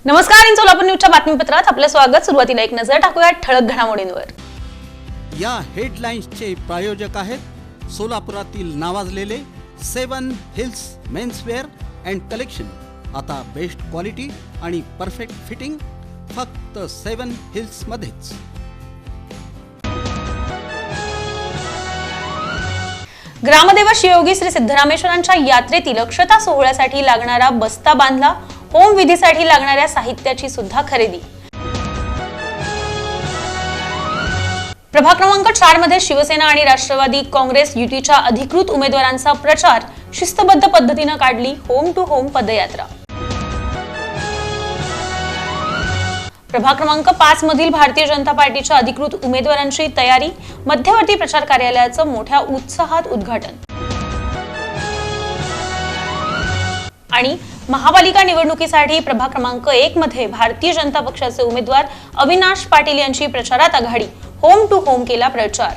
नमस्कार, इन सोलापूर न्यूजच्या बातमीपत्रात आपलं स्वागत। सुरुवातीला एक नजर टाकूया ठळक घडामोडींवर। या हेडलाईन्सचे प्रायोजक आहेत सोलापुरातील नावाजलेले 7 हिल्स मेन्सवेअर अँड कलेक्शन। आता बेस्ट क्वालिटी आणि परफेक्ट फिटिंग फक्त 7 हिल्स मध्येच। ग्रामदेव शिवयोगी श्री सिद्धरामेश्वरांच्या यात्रेतील अक्षता सोहळ्यासाठी लागणारा बस्ता बांधला। होम विधीसाठी लागणाऱ्या साहित्याची सुद्धा खरेदी। प्रभाग क्रमांक 4 मध्ये शिवसेना आणि राष्ट्रवादी काँग्रेस युतीच्या अधिकृत उमेदवारांचा प्रचार शिस्तबद्ध पद्धतीने काढली होम टू होम पदयात्रा। प्रभाग क्रमांक 5 मधील भारतीय जनता पार्टीच्या अधिकृत उमेदवारांची तयारी। मध्यवर्ती प्रचार कार्यालयाचं मोठ्या उत्साहात उद्घाटन। आणि महापालिका निवडणुकीसाठी प्रभाग क्रमांक 1 मध्ये भारतीय जनता पक्षाचे उमेदवार अविनाश पाटील यांची प्रचारात आघाडी। होम टू होम केला प्रचार।